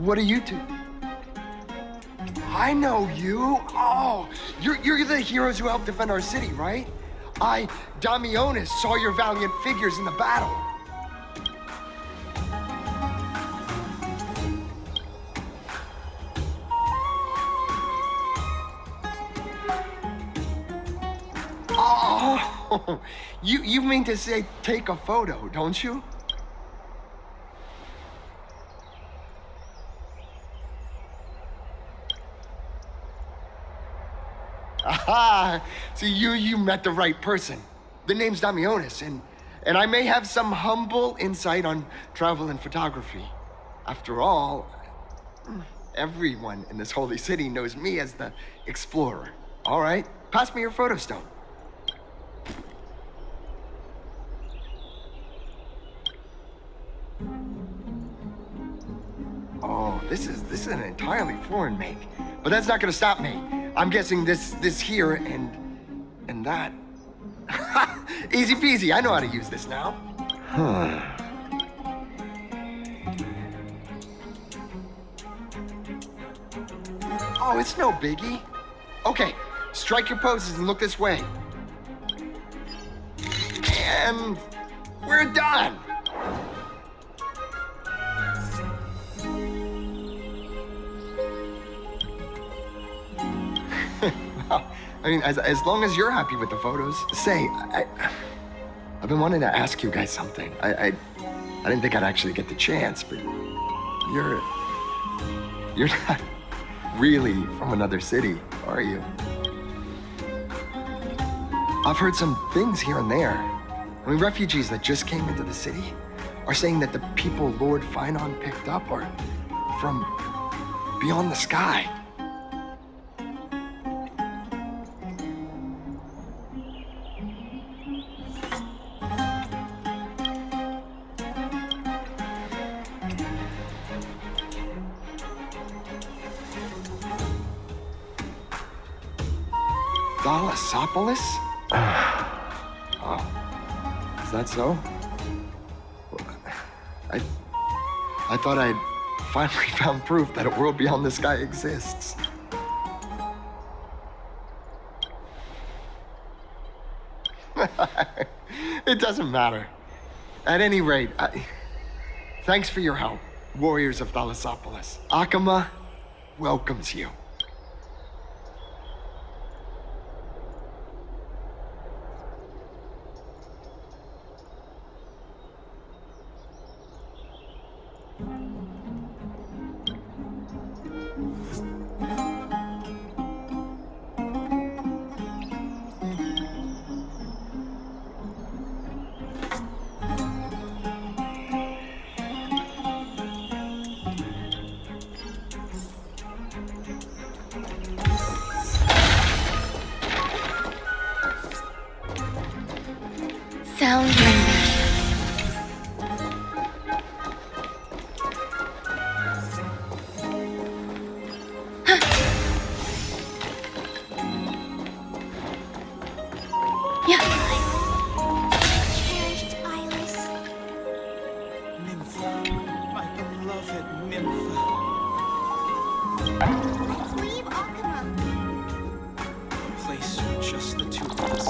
What are you two? I know you. Oh, you're the heroes who helped defend our city, right? Damionis, saw your valiant figures in the battle. Oh, you mean to say take a photo, don't you? Aha! So you met the right person. The name's Damionis, and I may have some humble insight on travel and photography. After all, everyone in this holy city knows me as the explorer. All right, pass me your photo stone. Oh, this is an entirely foreign make, but that's not gonna stop me. I'm guessing this here and that. Easy peasy, I know how to use this now. Huh. Oh, it's no biggie. Okay, strike your poses and look this way. And we're done. Well, I mean, as long as you're happy with the photos. Say, I've been wanting to ask you guys something. I didn't think I'd actually get the chance, but you're not really from another city, are you? I've heard some things here and there. I mean, refugees that just came into the city are saying that the people Lord Finon picked up are from beyond the sky. Thalassopoulos? Oh, is that so? I thought I'd finally found proof that a world beyond the sky exists. It doesn't matter. At any rate, thanks for your help, warriors of Thalassopoulos. Akama welcomes you. Sound wonders. Cherished Iris. Nympha, my beloved Nympha. Let's leave Akama. A place for just the two of us.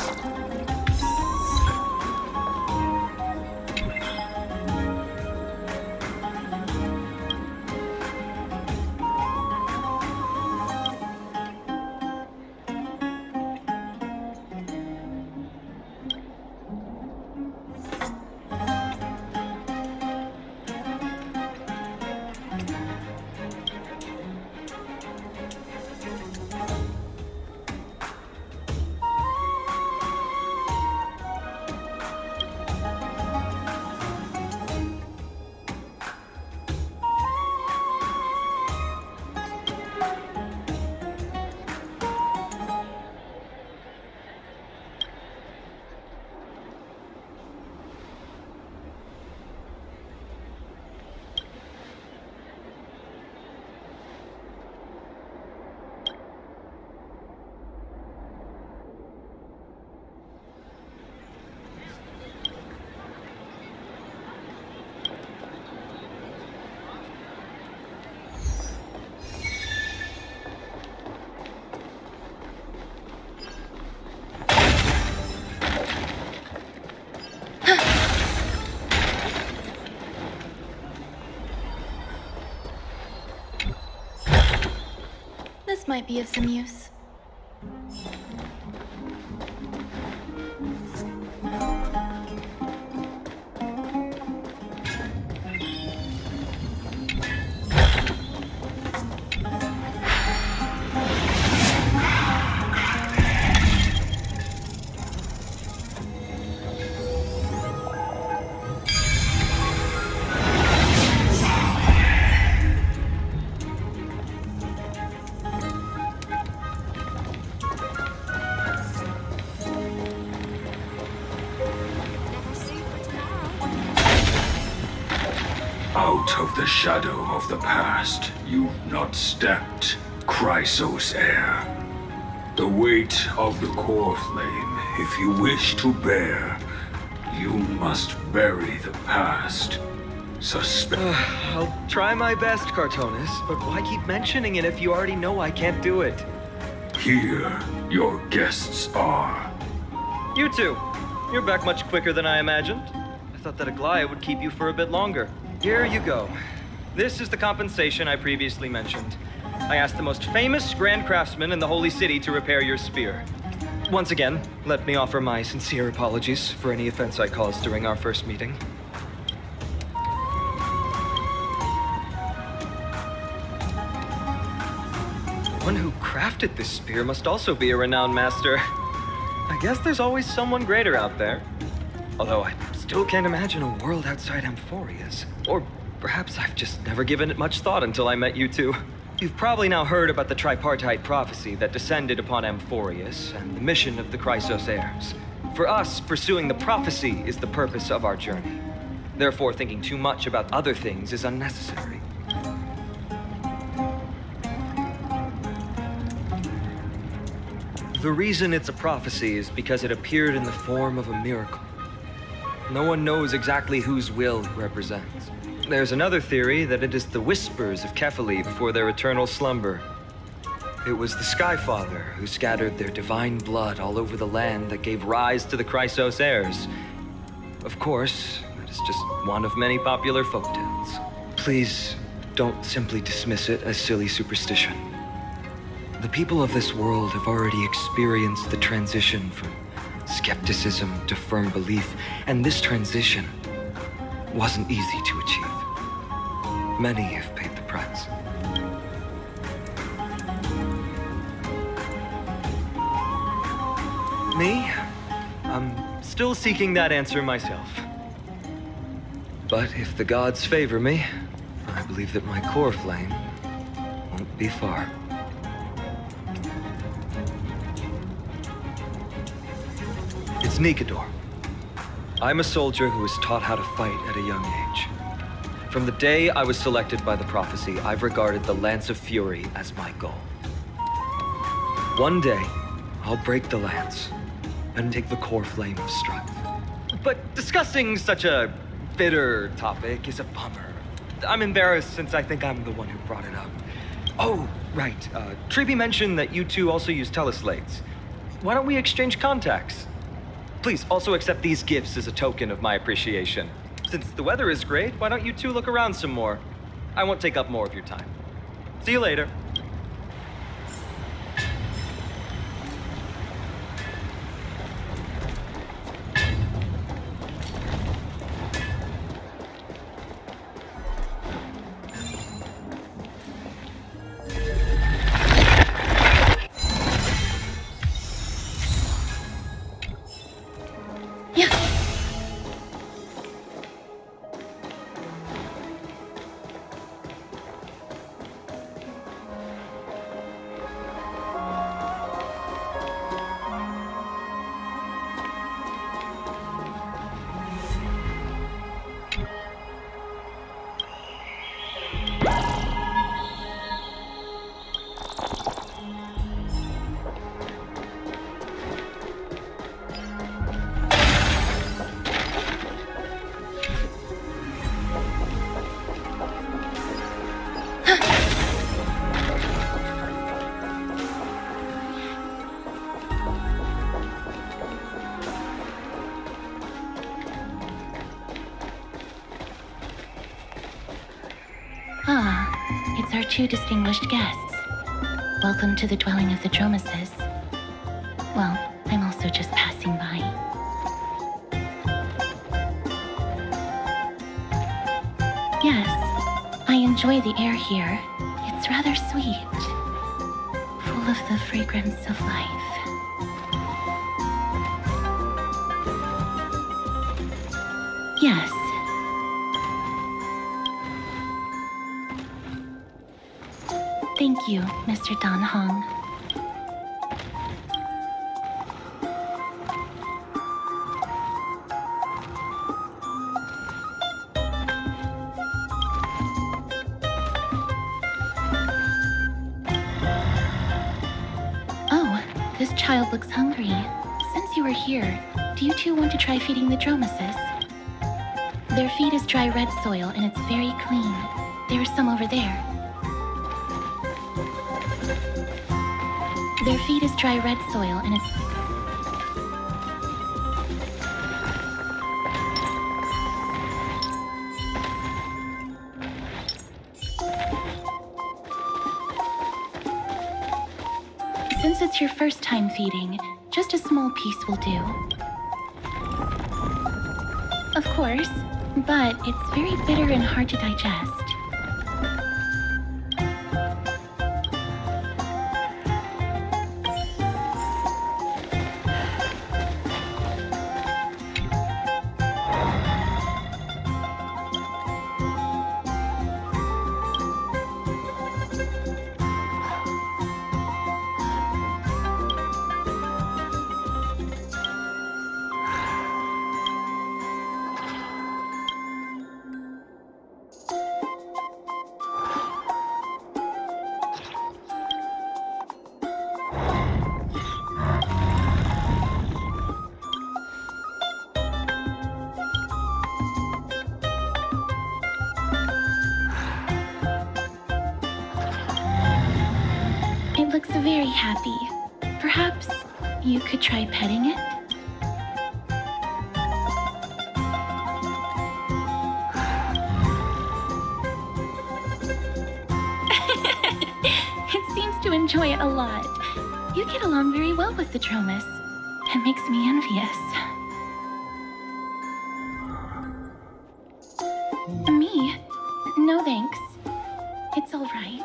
This might be of some use. Out of the shadow of the past, you've not stepped, Chrysos heir. The weight of the core flame, if you wish to bear, you must bury the past. I'll try my best, Cartonis, but why keep mentioning it if you already know I can't do it? Here, your guests are. You two! You're back much quicker than I imagined. I thought that Aglaya would keep you for a bit longer. Here you go. This is the compensation I previously mentioned. I asked the most famous Grand Craftsman in the Holy City to repair your spear. Once again, let me offer my sincere apologies for any offense I caused during our first meeting. The one who crafted this spear must also be a renowned master. I guess there's always someone greater out there. Although I still can't imagine a world outside Amphoria's. Or perhaps I've just never given it much thought until I met you two. You've probably now heard about the tripartite prophecy that descended upon Amphorius and the mission of the Chrysos heirs. For us, pursuing the prophecy is the purpose of our journey. Therefore, thinking too much about other things is unnecessary. The reason it's a prophecy is because it appeared in the form of a miracle. No one knows exactly whose will it represents. There's another theory that it is the whispers of Kefali before their eternal slumber. It was the Skyfather who scattered their divine blood all over the land that gave rise to the Chrysos heirs. Of course, that is just one of many popular folktales. Please don't simply dismiss it as silly superstition. The people of this world have already experienced the transition from skepticism to firm belief, and this transition wasn't easy to achieve. Many have paid the price. Me? I'm still seeking that answer myself. But if the gods favor me, I believe that my core flame won't be far. It's Nikador. I'm a soldier who was taught how to fight at a young age. From the day I was selected by the prophecy, I've regarded the Lance of Fury as my goal. One day, I'll break the lance and take the core flame of strife. But discussing such a bitter topic is a bummer. I'm embarrassed since I think I'm the one who brought it up. Oh, right. Treeby mentioned that you two also use teleslates. Why don't we exchange contacts? Please also accept these gifts as a token of my appreciation. Since the weather is great, why don't you two look around some more? I won't take up more of your time. See you later. Ah, it's our two distinguished guests. Welcome to the dwelling of the Dromeses. Well, I'm also just passing by. Yes, I enjoy the air here. It's rather sweet, full of the fragrance of life. Yes. Thank you, Mr. Dan Hong. Oh, this child looks hungry. Since you are here, do you two want to try feeding the Dromeses? Their feed is dry red soil and it's very clean. There is some over there. Their feed is dry red soil and it's... Since it's your first time feeding, just a small piece will do. Of course, but it's very bitter and hard to digest. It looks very happy. Perhaps you could try petting it? It seems to enjoy it a lot. You get along very well with the Dromes. It makes me envious. Me? No thanks. It's all right.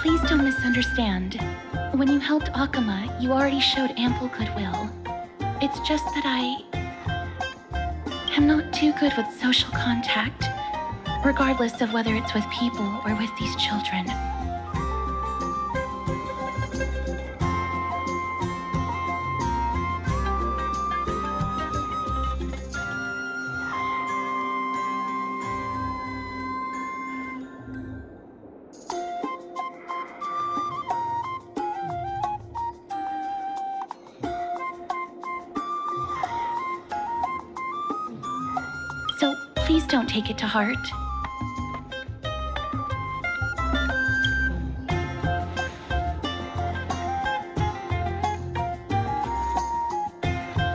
Please don't misunderstand. When you helped Akama, you already showed ample goodwill. It's just that I am not too good with social contact, regardless of whether it's with people or with these children. So please don't take it to heart.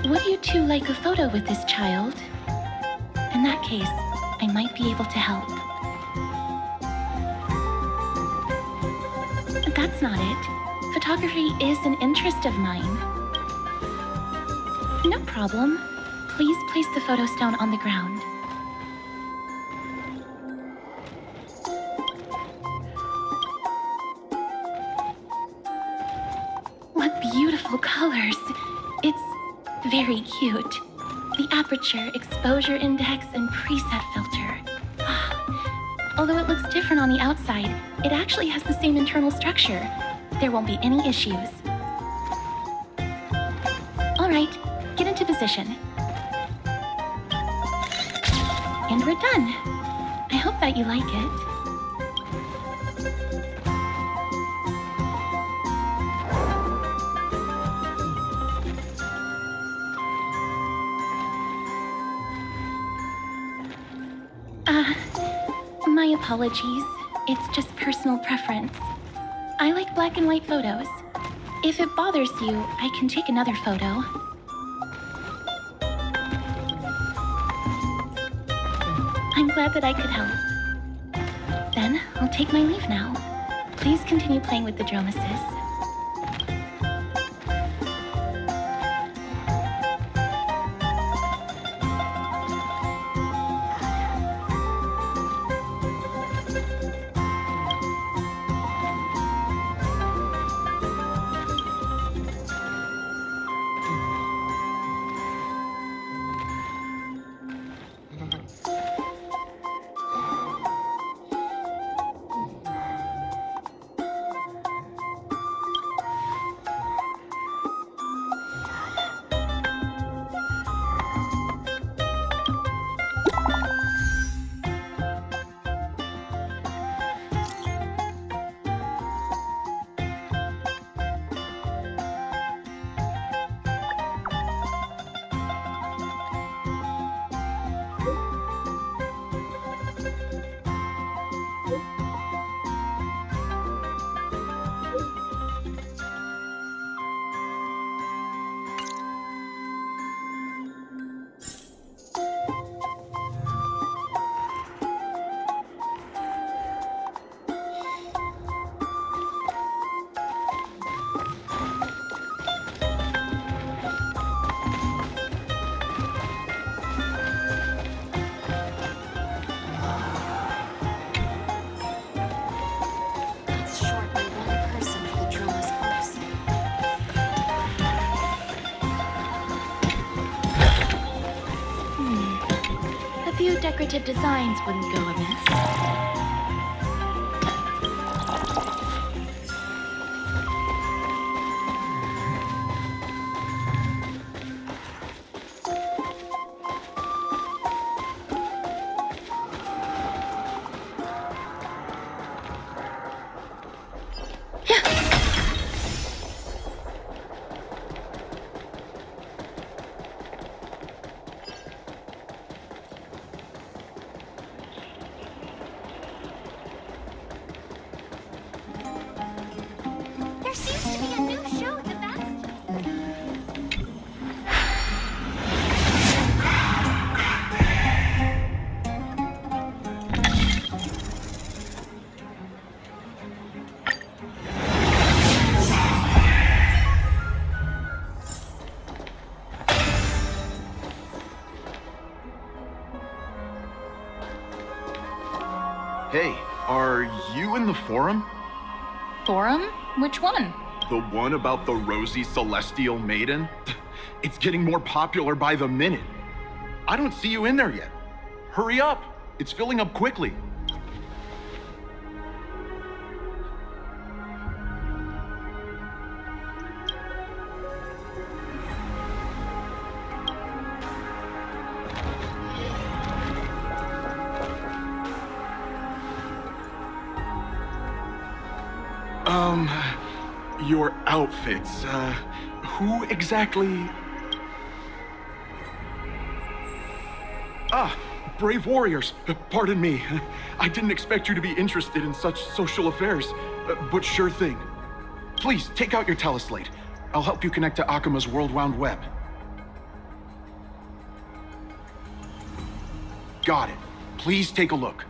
Would you two like a photo with this child? In that case, I might be able to help. But that's not it. Photography is an interest of mine. No problem. Please place the photo stone on the ground. What beautiful colors! It's very cute. The aperture, exposure index, and preset filter. Although it looks different on the outside, it actually has the same internal structure. There won't be any issues. All right, get into position. And we're done. I hope that you like it. My apologies. It's just personal preference. I like black and white photos. If it bothers you, I can take another photo. I'm glad that I could help. Then, I'll take my leave now. Please continue playing with the Dromasis. That's short by one person for the Droma's hopes. A few decorative designs wouldn't go amiss. There seems to be a new show at the Bastion. Hey, are you in the forum? Forum? Which one? The one about the rosy celestial maiden? It's getting more popular by the minute. I don't see you in there yet. Hurry up! It's filling up quickly. Your outfits, who exactly? Ah, brave warriors, pardon me. I didn't expect you to be interested in such social affairs, but sure thing. Please, take out your teleslate. I'll help you connect to Akuma's World Wound Web. Got it. Please take a look.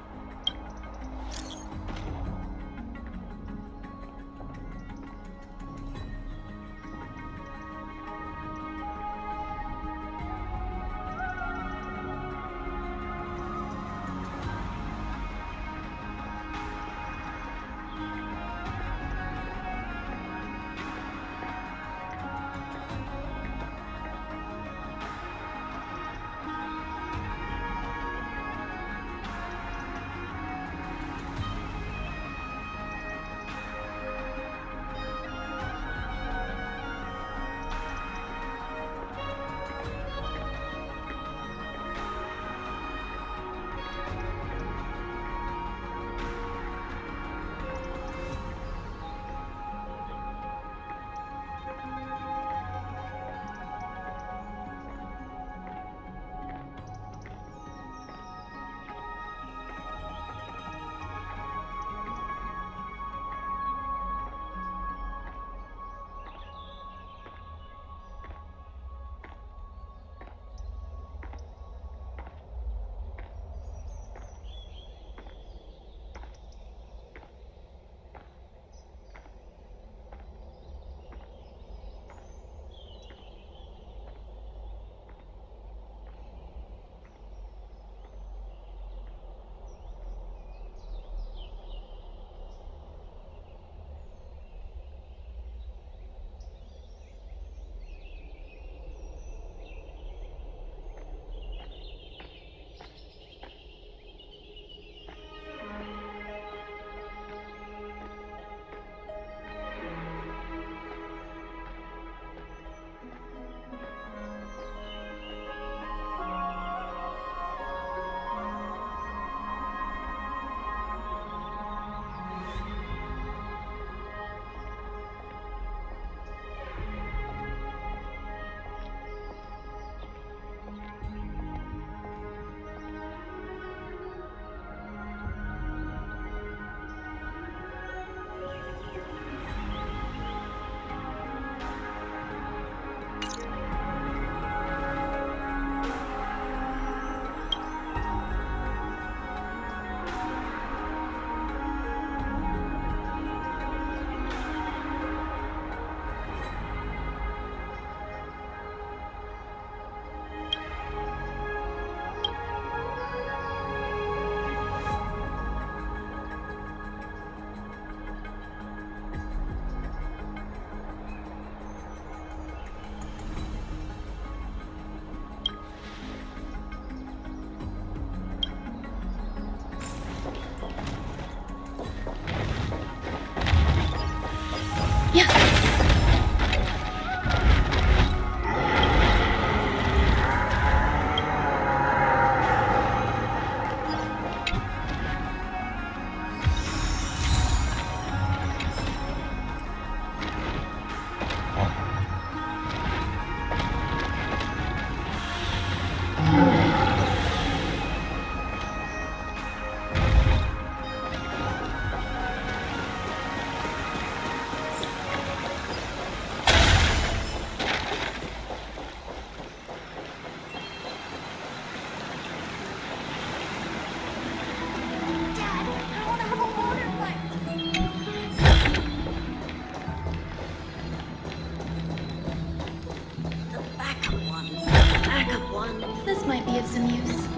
backup one. This might be of some use.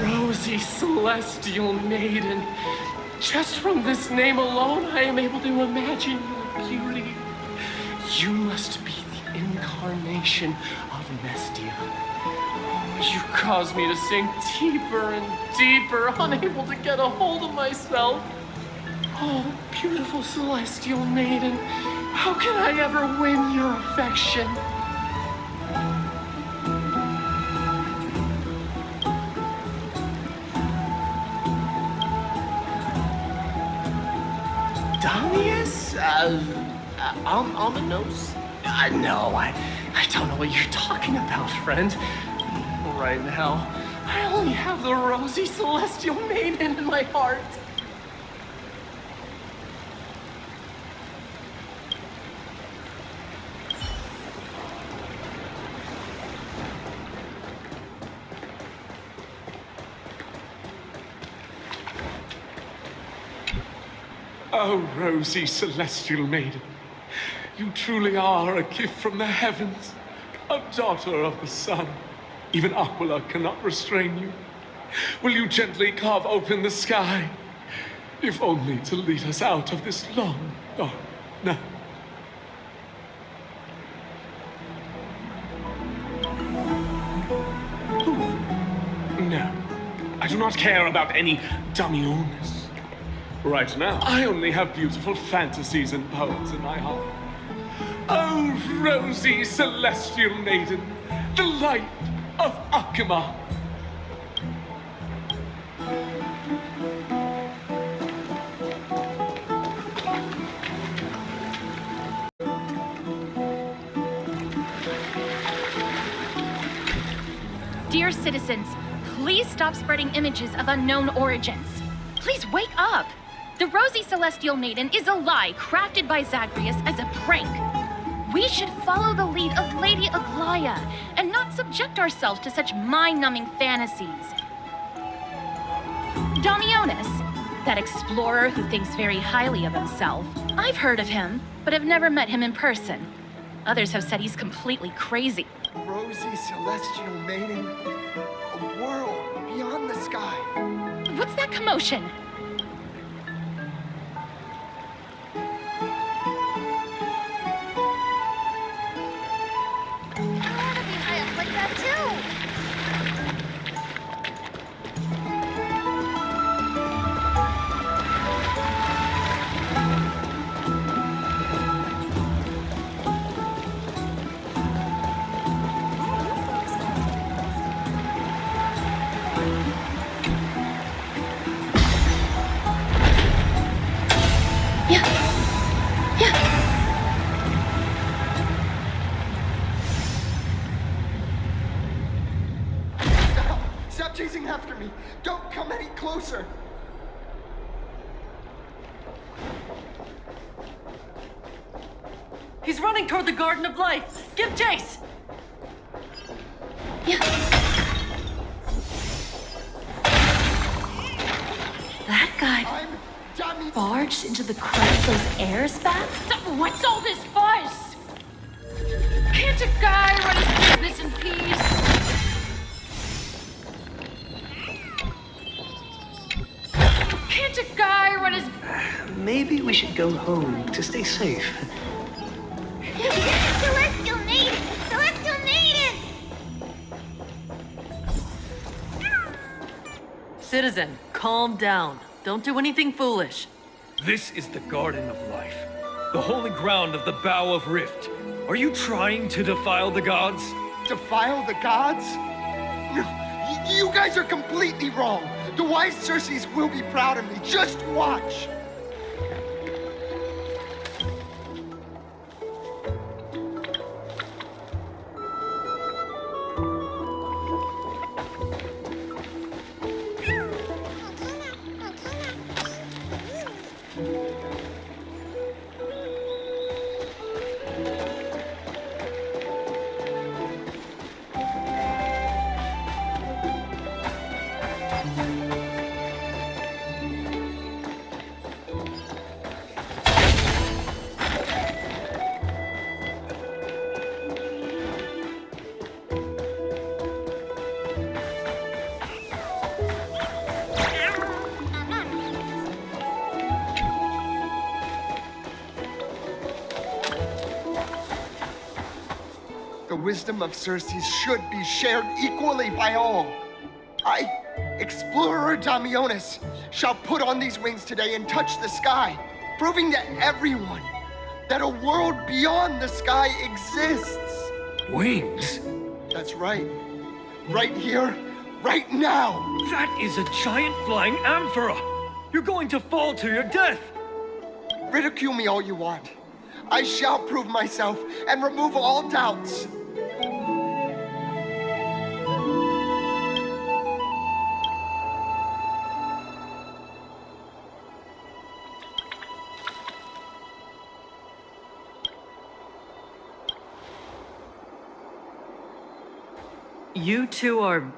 Rosy Celestial Maiden. Just from this name alone, I am able to imagine your beauty. You must be the incarnation of Mestia. You cause me to sink deeper and deeper, unable to get a hold of myself. Oh, beautiful Celestial Maiden, how can I ever win your affection? Damius? Ominous? No, I don't know what you're talking about, friend. Right now, I only have the rosy Celestial Maiden in my heart. Oh, rosy Celestial Maiden, you truly are a gift from the heavens, a daughter of the sun. Even Aquila cannot restrain you. Will you gently carve open the sky, if only to lead us out of this long, dark night? No, I do not care about any Damiones. Right now, I only have beautiful fantasies and poems in my heart. Oh, rosy Celestial Maiden, the light of Akima. Dear citizens, please stop spreading images of unknown origins. Please wake up. The rosy celestial maiden is a lie crafted by Zagreus as a prank. We should follow the lead of Lady Aglaya and not subject ourselves to such mind-numbing fantasies. Damionis, that explorer who thinks very highly of himself. I've heard of him, but have never met him in person. Others have said he's completely crazy. Rosy celestial maiden, a world beyond the sky. What's that commotion? I want to be high up like that too. Yeah. Yeah. Stop chasing after me. Don't come any closer. He's running toward the Garden of Life. Give chase! Yeah. That guy I'm Dami. barged into the Chrysos Air's back? What's all this fuss? Can't a guy run his business in peace? Can't a guy run his... Maybe we should go home to stay safe. Celestial maiden! Celestial maiden! Citizen, calm down. Don't do anything foolish. This is the Garden of Life, the holy ground of the Bow of Rift. Are you trying to defile the gods? Defile the gods? No, you guys are completely wrong. The wise Circes will be proud of me. Just watch. The wisdom of Circes should be shared equally by all. I, Explorer Damionis, shall put on these wings today and touch the sky, proving to everyone that a world beyond the sky exists. Wings? That's right. Right here, right now. That is a giant flying amphora! You're going to fall to your death! Ridicule me all you want. I shall prove myself and remove all doubts. You two are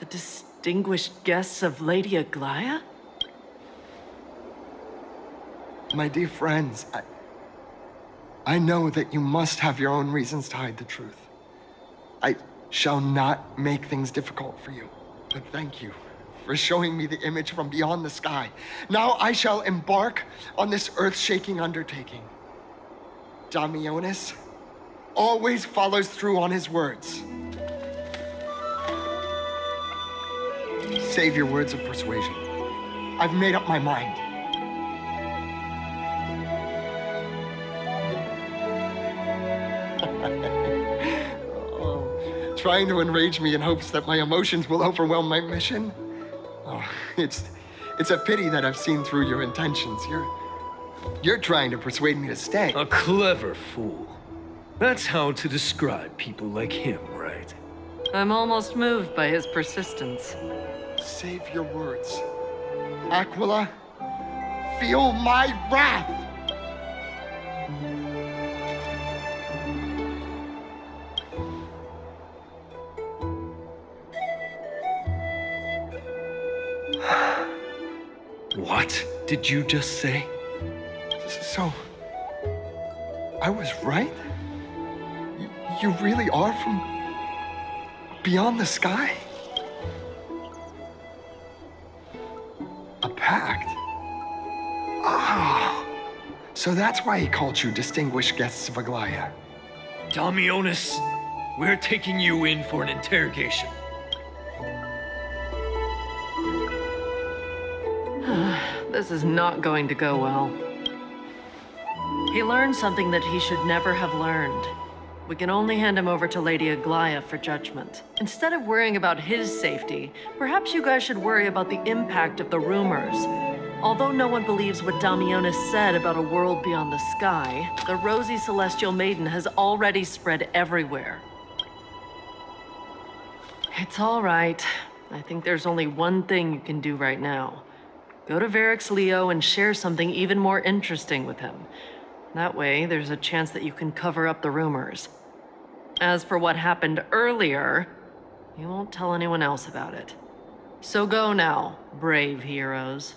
the distinguished guests of Lady Aglaya? My dear friends, I know that you must have your own reasons to hide the truth. I shall not make things difficult for you, but thank you for showing me the image from beyond the sky. Now I shall embark on this earth-shaking undertaking. Damionis always follows through on his words. Save your words of persuasion. I've made up my mind. Oh, trying to enrage me in hopes that my emotions will overwhelm my mission? Oh, it's a pity that I've seen through your intentions. You're trying to persuade me to stay. A clever fool. That's how to describe people like him, right? I'm almost moved by his persistence. Save your words. Aquila, feel my wrath. What did you just say? So, I was right? You really are from beyond the sky? A pact? Ah, so that's why he called you distinguished guests of Aglaya. Damionis, we're taking you in for an interrogation. This is not going to go well. He learned something that he should never have learned. We can only hand him over to Lady Aglaya for judgment. Instead of worrying about his safety, perhaps you guys should worry about the impact of the rumors. Although no one believes what Damionis said about a world beyond the sky, the rosy celestial maiden has already spread everywhere. It's all right. I think there's only one thing you can do right now. Go to Varix Leo and share something even more interesting with him. That way, there's a chance that you can cover up the rumors. As for what happened earlier, you won't tell anyone else about it. So go now, brave heroes.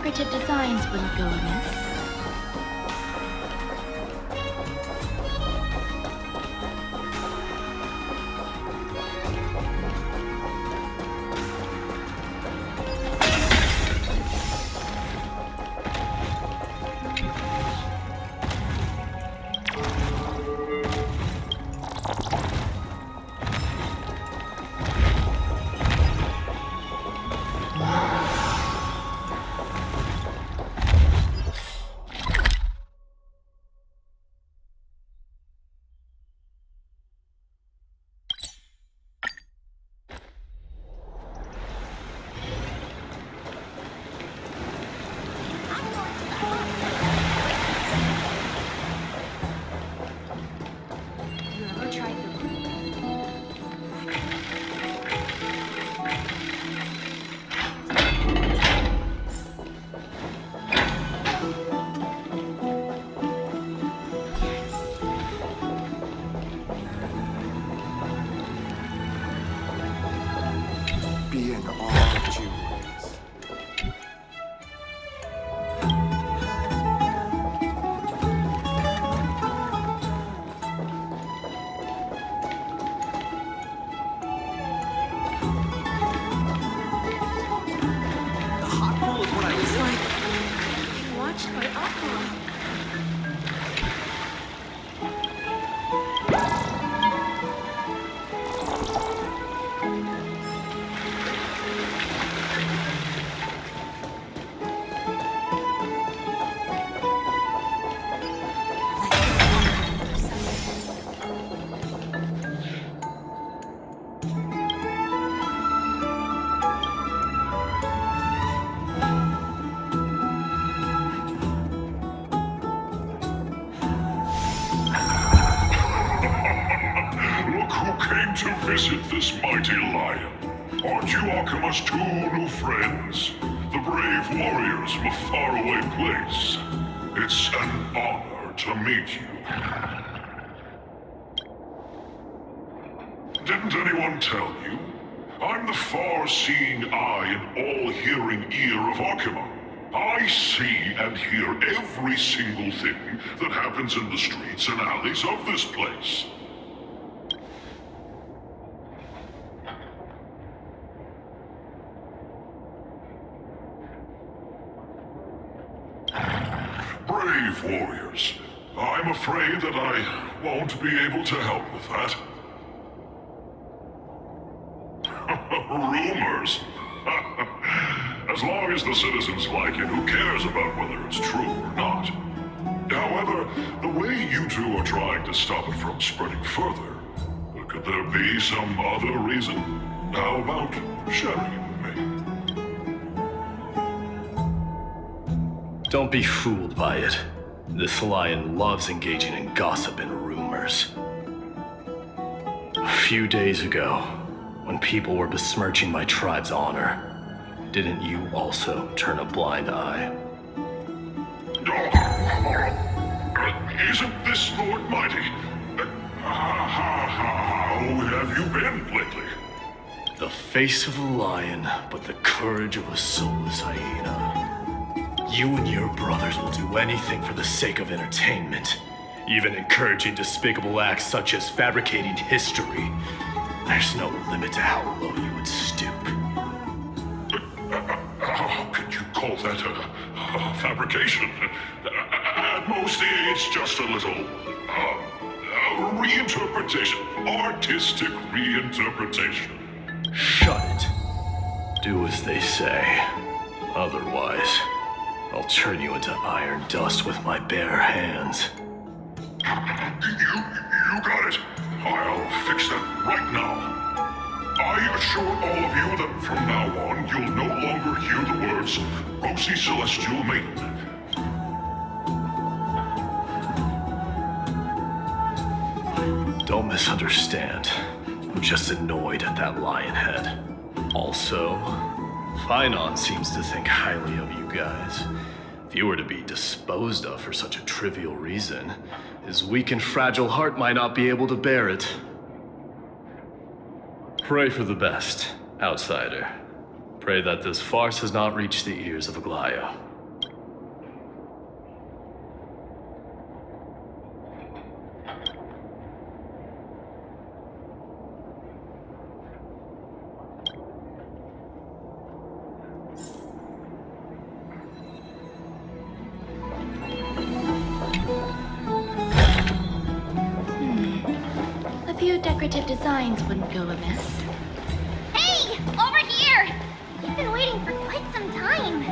decorative designs wouldn't go amiss. Be in awe of jewels. The hot pool is what I was like. Watched by Aqua. Look who came to visit this mighty lion. Aren't you Akima's two new friends? The brave warriors from a faraway place. It's an honor to meet you. Didn't anyone tell you? I'm the far-seeing eye and all-hearing ear of Akima. I see and hear every single thing that happens in the streets and alleys of this place. Brave warriors. I'm afraid that I won't be able to help with that. Rumors. As long as the citizens like it, who cares about whether it's true or not? However, the way you two are trying to stop it from spreading further, could there be some other reason? How about sharing it with me? Don't be fooled by it. This lion loves engaging in gossip and rumors. A few days ago, when people were besmirching my tribe's honor, didn't you also turn a blind eye? Isn't this Lord Mighty? How have you been lately? The face of a lion, but the courage of a soulless hyena. You and your brothers will do anything for the sake of entertainment, even encouraging despicable acts such as fabricating history. There's no limit to how low you would stoop. How could you call that a fabrication? At most, it's just a little reinterpretation, artistic reinterpretation. Shut it. Do as they say. Otherwise, I'll turn you into iron dust with my bare hands. You got it. I'll fix that right now. I assure all of you that from now on, you'll no longer hear the words Rosy Celestial Maiden. Don't misunderstand. I'm just annoyed at that lion head. Also, Finon seems to think highly of you guys. If you were to be disposed of for such a trivial reason, his weak and fragile heart might not be able to bear it. Pray for the best, outsider. Pray that this farce has not reached the ears of Aglaya. few decorative designs wouldn't go amiss. Hey, over here! We've been waiting for quite some time.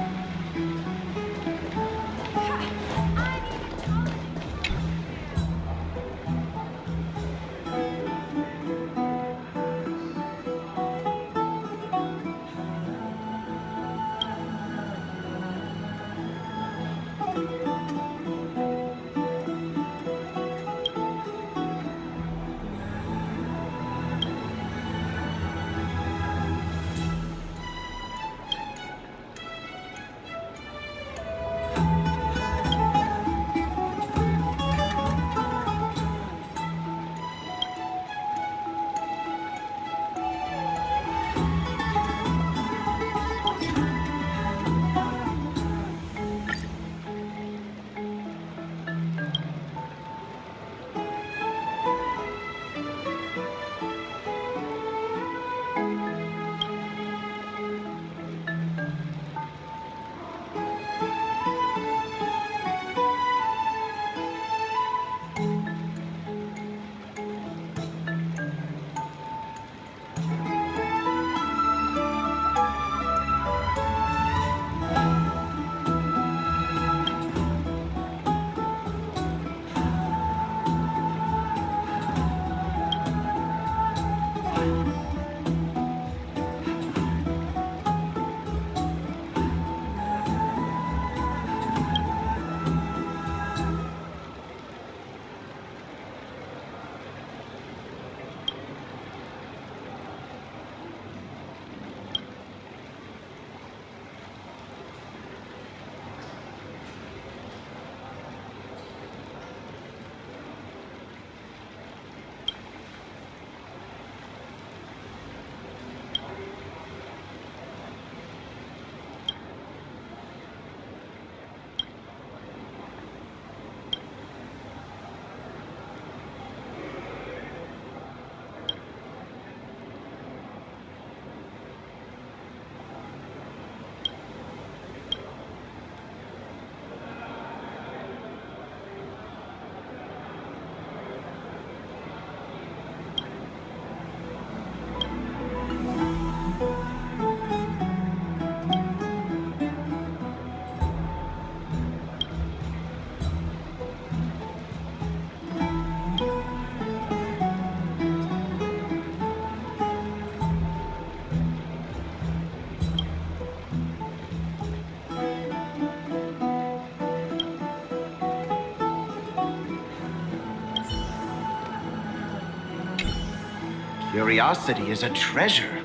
Curiosity is a treasure.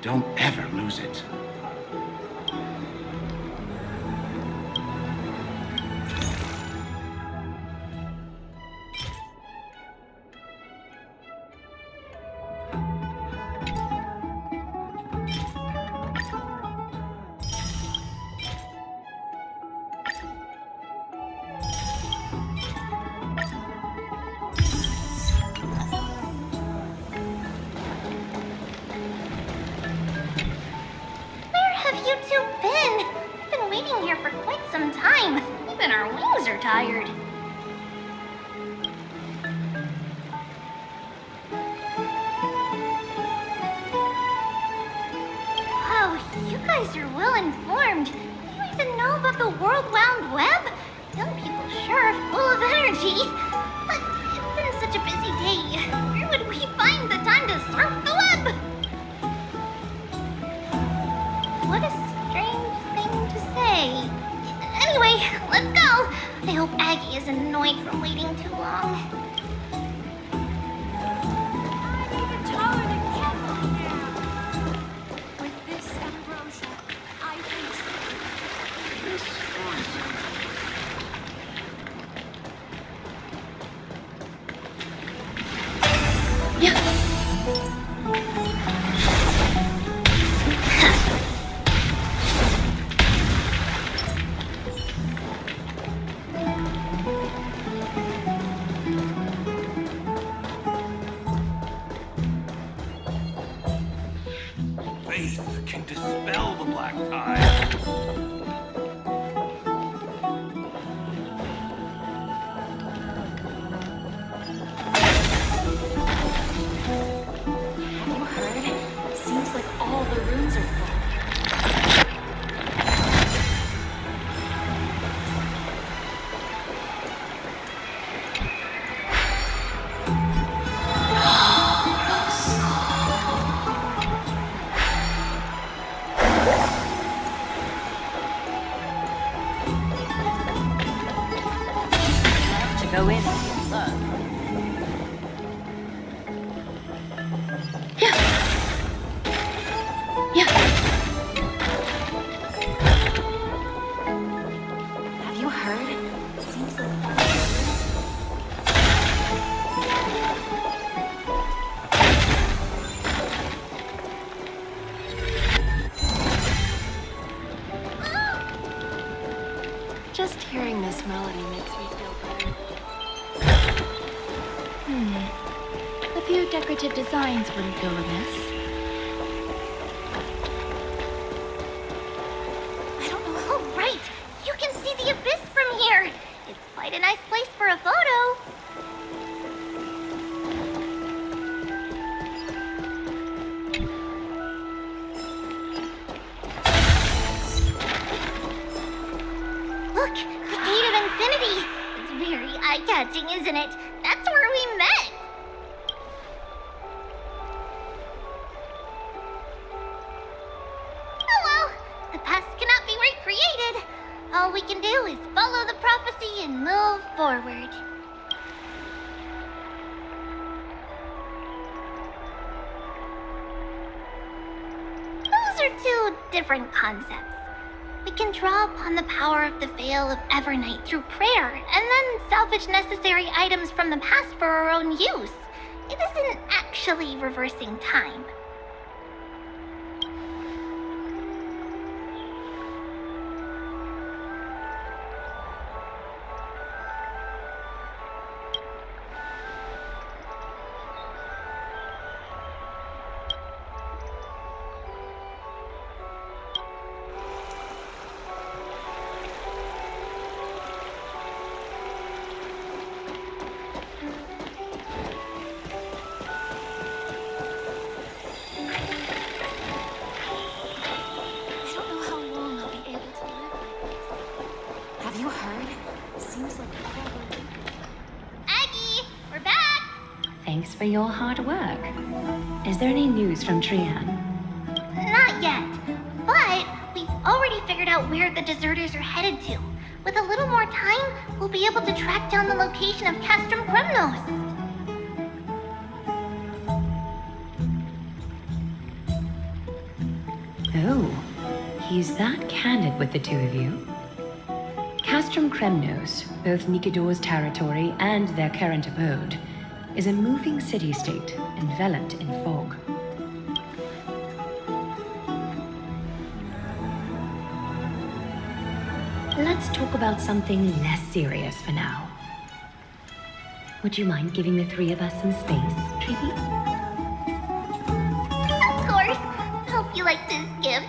Don't ever lose it. Where have you two been? We've been waiting here for quite some time. Even our wings are tired. Wow, you guys are well informed. You even know about the World Round Web? Young people sure are full of energy. But it's been such a busy day. Where would we find the time to surf the web? What a strange thing to say. Anyway, let's go. I hope Aggie isn't annoyed from waiting too long. I'm even taller than Kevin now. With this ambrosia, I think to go in and get love. Yeah. Have you heard? Seems like... Just hearing this melody makes me feel better. A few decorative designs wouldn't go amiss. I don't know. Oh, right! You can see the abyss from here! It's quite a nice place for a photo. Look! The Gate of Infinity! It's very eye-catching, isn't it? That's where we met! Hello! The past cannot be recreated. All we can do is follow the prophecy and move forward. Those are two different concepts. We can draw upon the power of the veil of Evernight through prayer, and then salvage necessary items from the past for our own use. It isn't actually reversing time. I don't know how long I'll be able to live like this. Have you heard? Seems like forever. Aggie, we're back! Thanks for your hard work. Is there any news from Trian? Not yet, but we've already figured out where the deserters are headed to. With a little more time, we'll be able to track down the location of Castrum Kremnos. Oh, he's that candid with the two of you. Castrum Kremnos, both Nikidor's territory and their current abode, is a moving city-state enveloped in fog. Let's talk about something less serious for now. Would you mind giving the three of us some space, Treevy? Of course. Hope you like this gift.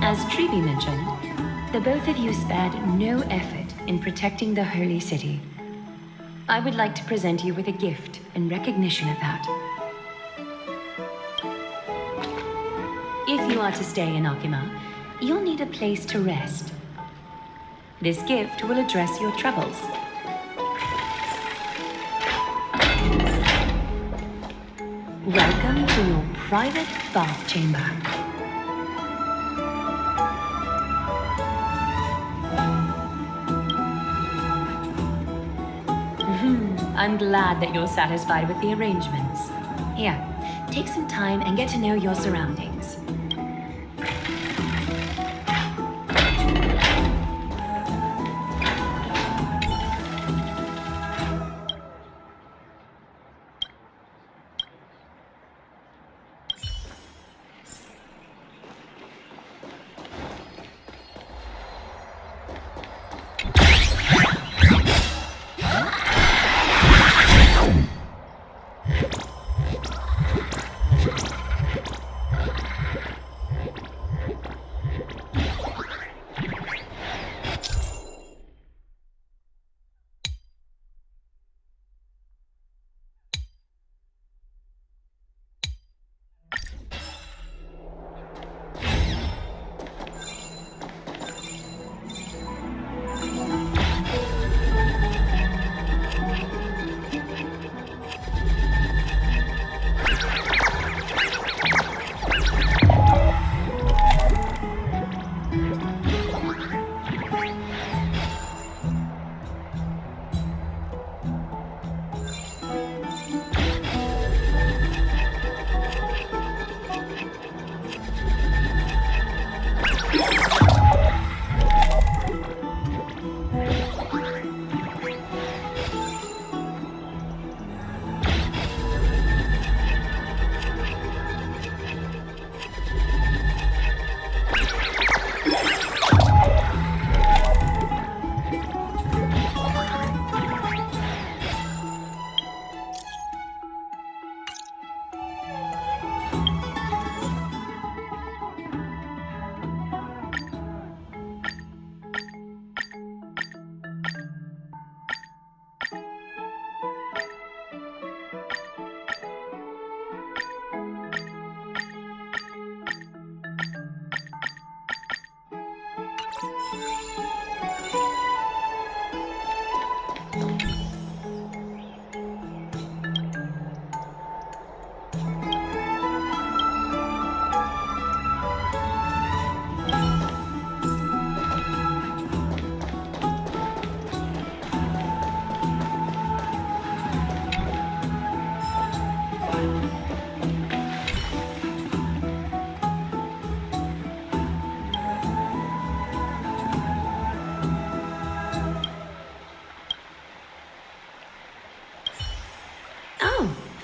As Treevy mentioned, the both of you spared no effort in protecting the holy city. I would like to present you with a gift in recognition of that. If you are to stay in Akima, you'll need a place to rest. This gift will address your troubles. Welcome to your private bath chamber. I'm glad that you're satisfied with the arrangements. Here, take some time and get to know your surroundings.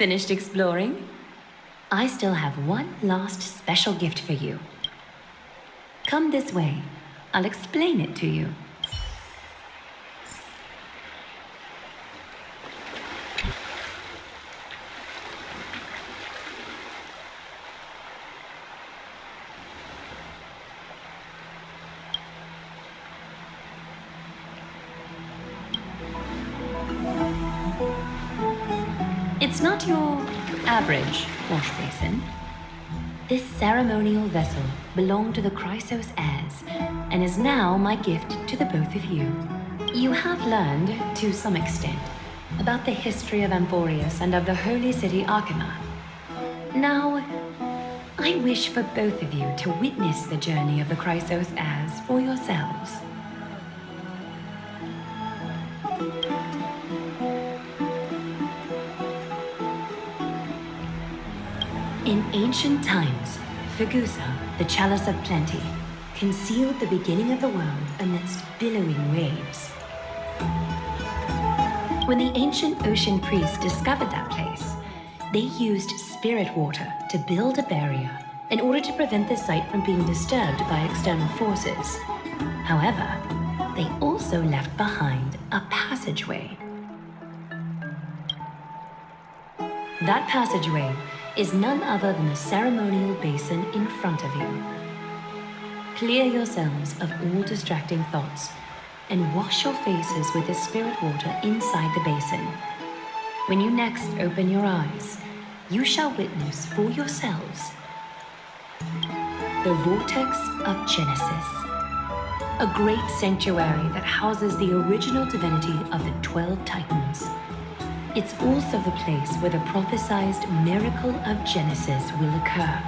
Finished exploring? I still have one last special gift for you. Come this way. I'll explain it to you. It's not your average wash basin. This ceremonial vessel belonged to the Chrysos heirs and is now my gift to the both of you. You have learned, to some extent, about the history of Amphorius and of the holy city Archima. Now, I wish for both of you to witness the journey of the Chrysos heirs for yourselves. In ancient times, Fegusa, the Chalice of Plenty, concealed the beginning of the world amidst billowing waves. When the ancient ocean priests discovered that place, they used spirit water to build a barrier in order to prevent the site from being disturbed by external forces. However, they also left behind a passageway. That passageway is none other than the ceremonial basin in front of you. Clear yourselves of all distracting thoughts and wash your faces with the spirit water inside the basin. When you next open your eyes, you shall witness for yourselves the Vortex of Genesis, a great sanctuary that houses the original divinity of the 12 Titans. It's also the place where the prophesized miracle of Genesis will occur.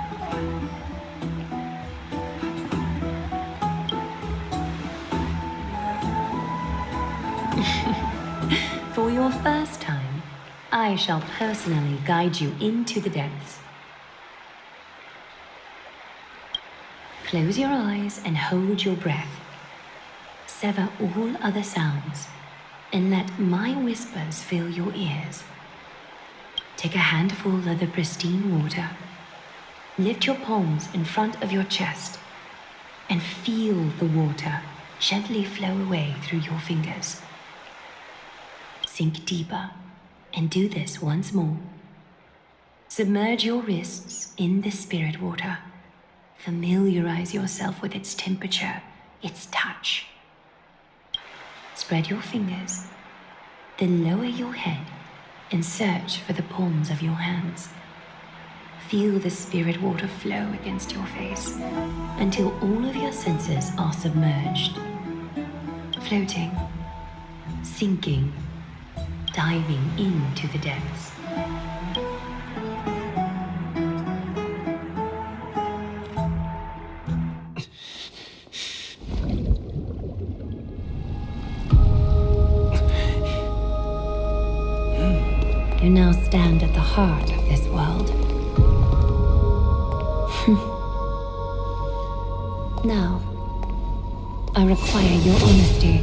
For your first time, I shall personally guide you into the depths. Close your eyes and hold your breath. Sever all other sounds and let my whispers fill your ears. Take a handful of the pristine water. Lift your palms in front of your chest and feel the water gently flow away through your fingers. Sink deeper and do this once more. Submerge your wrists in the spirit water. Familiarize yourself with its temperature, its touch. Spread your fingers, then lower your head and search for the palms of your hands. Feel the spirit water flow against your face until all of your senses are submerged. Floating, sinking, diving into the depths. You now stand at the heart of this world. Now, I require your honesty.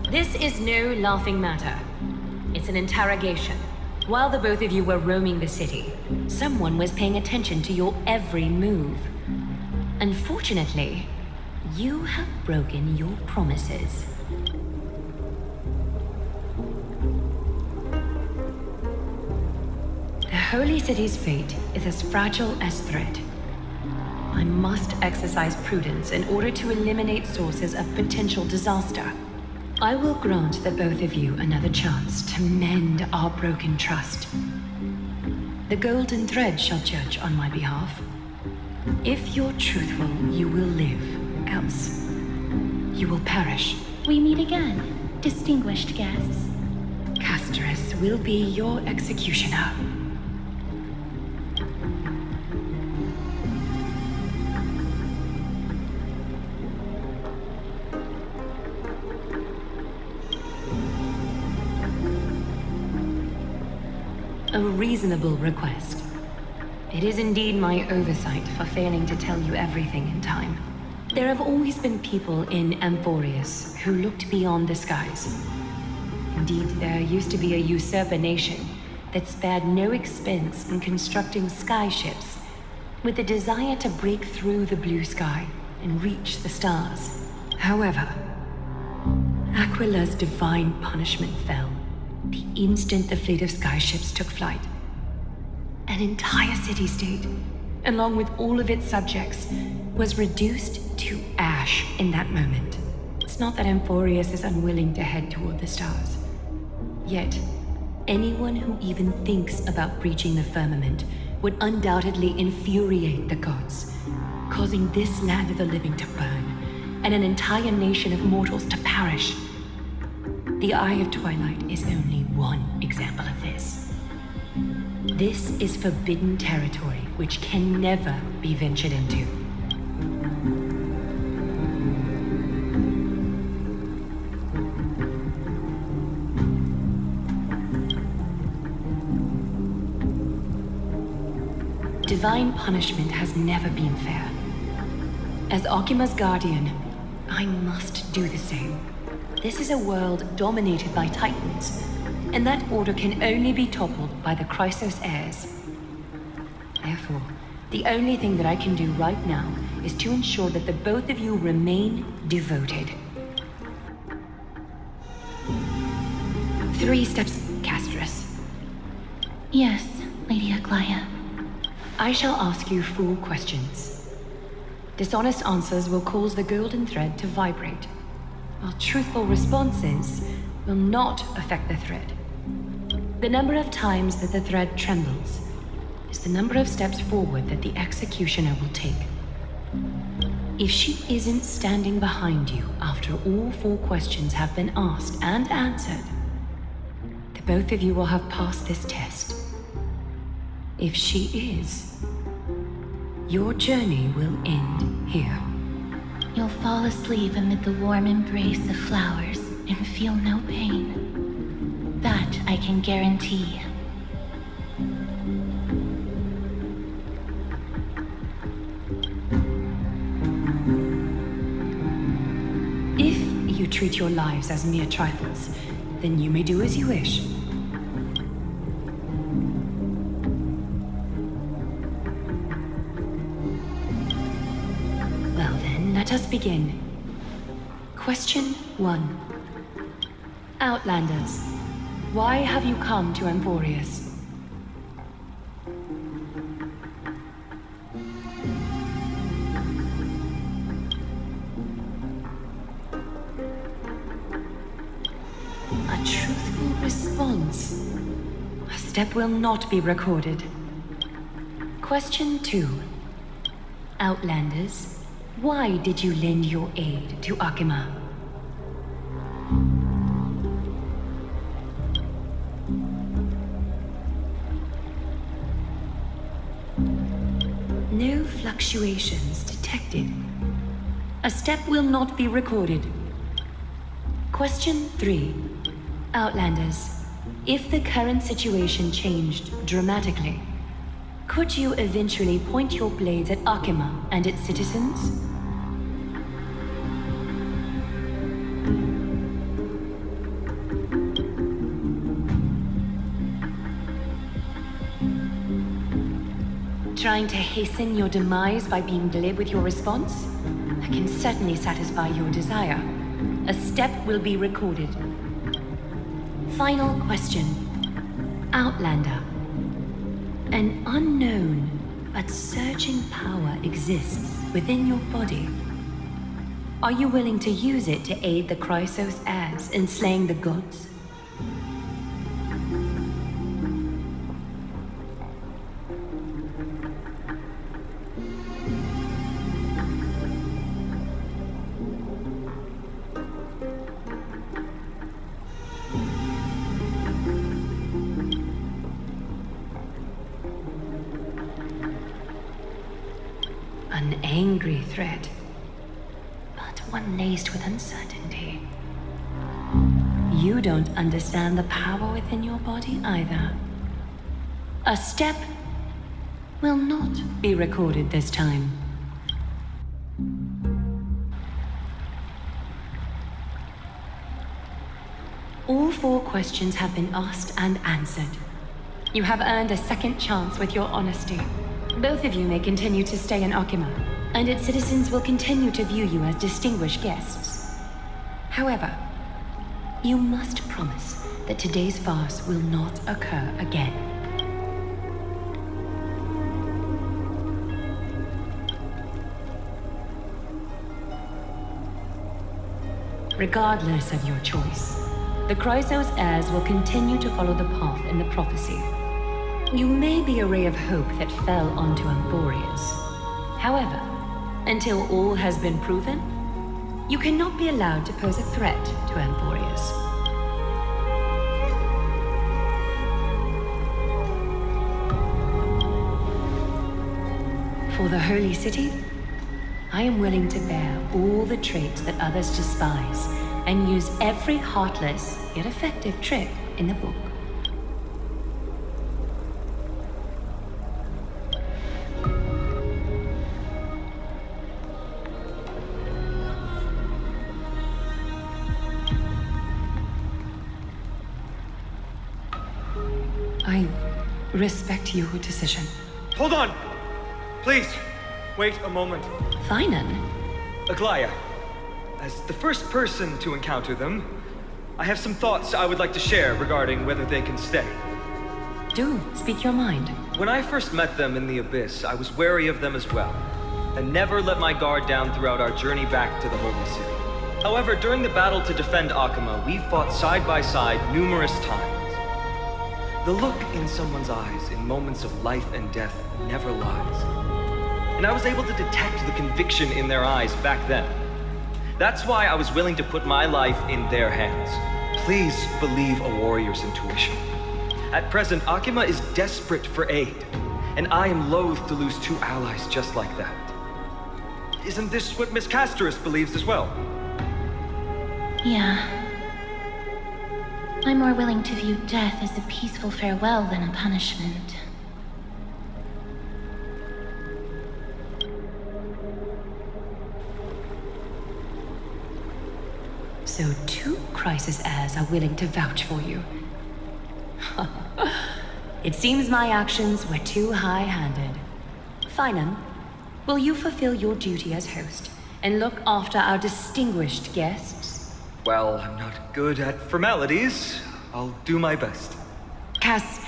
This is no laughing matter. It's an interrogation. While the both of you were roaming the city, someone was paying attention to your every move. Unfortunately, you have broken your promises. The Holy City's fate is as fragile as thread. I must exercise prudence in order to eliminate sources of potential disaster. I will grant the both of you another chance to mend our broken trust. The golden thread shall judge on my behalf. If you're truthful, you will live. Else, you will perish. We meet again, distinguished guests. Castorus will be your executioner. A reasonable request. It is indeed my oversight for failing to tell you everything in time. There have always been people in Amphorius who looked beyond the skies. Indeed, there used to be a usurper nation that spared no expense in constructing skyships with the desire to break through the blue sky and reach the stars. However, Aquila's divine punishment fell the instant the fleet of skyships took flight. An entire city-state, along with all of its subjects, was reduced to ash in that moment. It's not that Amphorius is unwilling to head toward the stars. Yet, anyone who even thinks about breaching the firmament would undoubtedly infuriate the gods, causing this land of the living to burn, and an entire nation of mortals to perish. The Eye of Twilight is only one example of this. This is forbidden territory which can never be ventured into. Divine punishment has never been fair. As Akima's guardian, I must do the same. This is a world dominated by Titans, and that order can only be toppled by the Chrysos heirs. Therefore, the only thing that I can do right now is to ensure that the both of you remain devoted. 3 steps, Castris. Yes, Lady Aglaia. I shall ask you 4 questions. Dishonest answers will cause the golden thread to vibrate, while truthful responses will not affect the thread. The number of times that the thread trembles is the number of steps forward that the executioner will take. If she isn't standing behind you after all 4 questions have been asked and answered, the both of you will have passed this test. If she is, your journey will end here. You'll fall asleep amid the warm embrace of flowers and feel no pain. That I can guarantee. If you treat your lives as mere trifles, then you may do as you wish. Well then, let us begin. Question 1. Outlanders, why have you come to Amphorius? A truthful response. A step will not be recorded. Question 2. Outlanders, why did you lend your aid to Akima? No fluctuations detected. A step will not be recorded. Question 3. Outlanders, if the current situation changed dramatically, could you eventually point your blades at Akima and its citizens? Trying to hasten your demise by being glib with your response? I can certainly satisfy your desire. A step will be recorded. Final question. Outlander. An unknown but surging power exists within your body. Are you willing to use it to aid the Chrysos heirs in slaying the gods? An angry threat, but one laced with uncertainty. You don't understand the power within your body either. A step will not be recorded this time. All 4 questions have been asked and answered. You have earned a second chance with your honesty. Both of you may continue to stay in Akima, and its citizens will continue to view you as distinguished guests. However, you must promise that today's farce will not occur again. Regardless of your choice, the Chrysos heirs will continue to follow the path in the prophecy. You may be a ray of hope that fell onto Emporius. However, until all has been proven, you cannot be allowed to pose a threat to Emporius. For the Holy City, I am willing to bear all the traits that others despise and use every heartless yet effective trick in the book. I respect your decision. Hold on! Please, wait a moment. Finan? Aglaya, as the first person to encounter them, I have some thoughts I would like to share regarding whether they can stay. Do speak your mind. When I first met them in the Abyss, I was wary of them as well, and never let my guard down throughout our journey back to the Holy City. However, during the battle to defend Akima, we fought side by side numerous times. The look in someone's eyes in moments of life and death never lies. And I was able to detect the conviction in their eyes back then. That's why I was willing to put my life in their hands. Please believe a warrior's intuition. At present, Akima is desperate for aid, and I am loath to lose 2 allies just like that. Isn't this what Miss Casterus believes as well? Yeah. I'm more willing to view death as a peaceful farewell than a punishment. So 2 Chrysos heirs are willing to vouch for you. It seems my actions were too high-handed. Finan, will you fulfill your duty as host and look after our distinguished guests? Well, I'm not good at formalities. I'll do my best. Cass,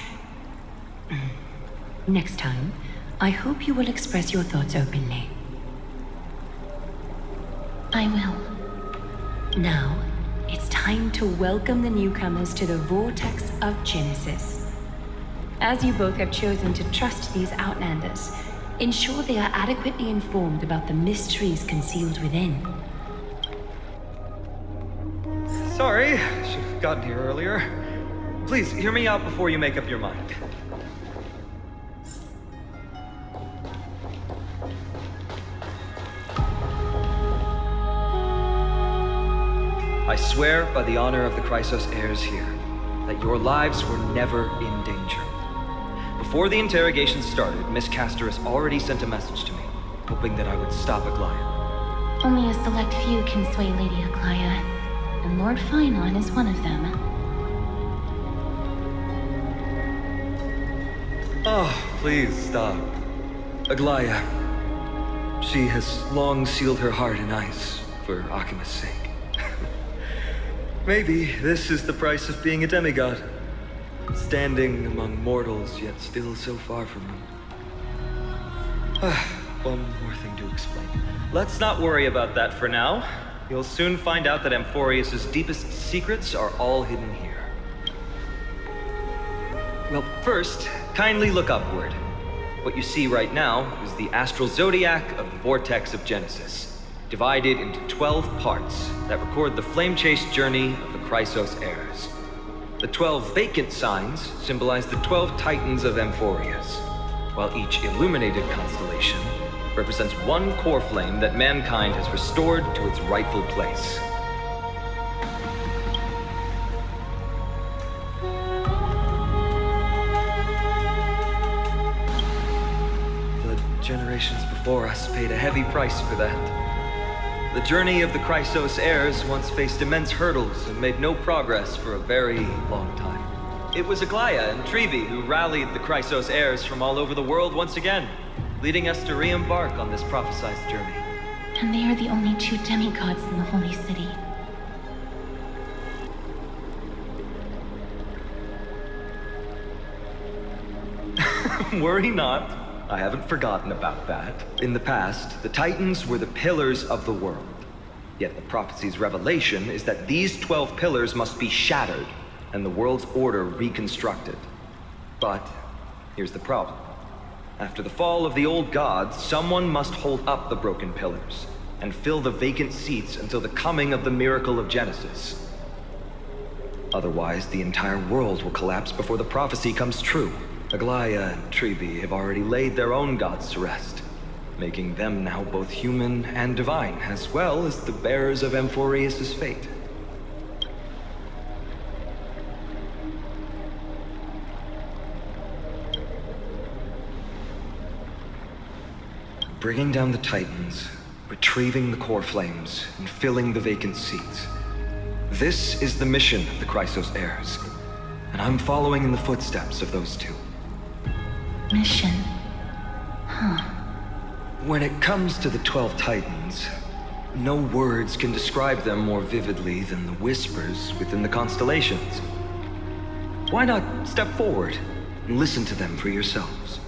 next time, I hope you will express your thoughts openly. I will. Now, it's time to welcome the newcomers to the Vortex of Genesis. As you both have chosen to trust these Outlanders, ensure they are adequately informed about the mysteries concealed within. Sorry, should have gotten here earlier. Please, hear me out before you make up your mind. I swear by the honor of the Chrysos heirs here, that your lives were never in danger. Before the interrogation started, Miss Casterus already sent a message to me, hoping that I would stop Aglaya. Only a select few can sway Lady Aglaya, and Lord Finon is one of them. Oh, please stop. Aglaya. She has long sealed her heart in ice for Akima's sake. Maybe this is the price of being a demigod. Standing among mortals, yet still so far from them. One more thing to explain. Let's not worry about that for now. You'll soon find out that Amphorius' deepest secrets are all hidden here. Well, first, kindly look upward. What you see right now is the astral zodiac of the Vortex of Genesis, divided into 12 parts that record the flame-chased journey of the Chrysos heirs. The 12 vacant signs symbolize the 12 titans of Amphorius, while each illuminated constellation represents one core flame that mankind has restored to its rightful place. civilizations before us paid a heavy price for that. The journey of the Chrysos heirs once faced immense hurdles and made no progress for a very long time. It was Aglaya and Trevi who rallied the Chrysos heirs from all over the world once again, leading us to re-embark on this prophesized journey. And they are the only two demigods in the Holy City. Worry not. I haven't forgotten about that. In the past, the Titans were the pillars of the world. Yet the prophecy's revelation is that these 12 pillars must be shattered and the world's order reconstructed. But here's the problem. After the fall of the old gods, someone must hold up the broken pillars and fill the vacant seats until the coming of the miracle of Genesis. Otherwise, the entire world will collapse before the prophecy comes true. Aglaya and Trevi have already laid their own gods to rest, making them now both human and divine, as well as the bearers of Amphorius' fate. Bringing down the Titans, retrieving the core flames, and filling the vacant seats. This is the mission of the Chrysos heirs, and I'm following in the footsteps of those two. Mission? Huh. When it comes to the 12 Titans, no words can describe them more vividly than the whispers within the constellations. Why not step forward and listen to them for yourselves?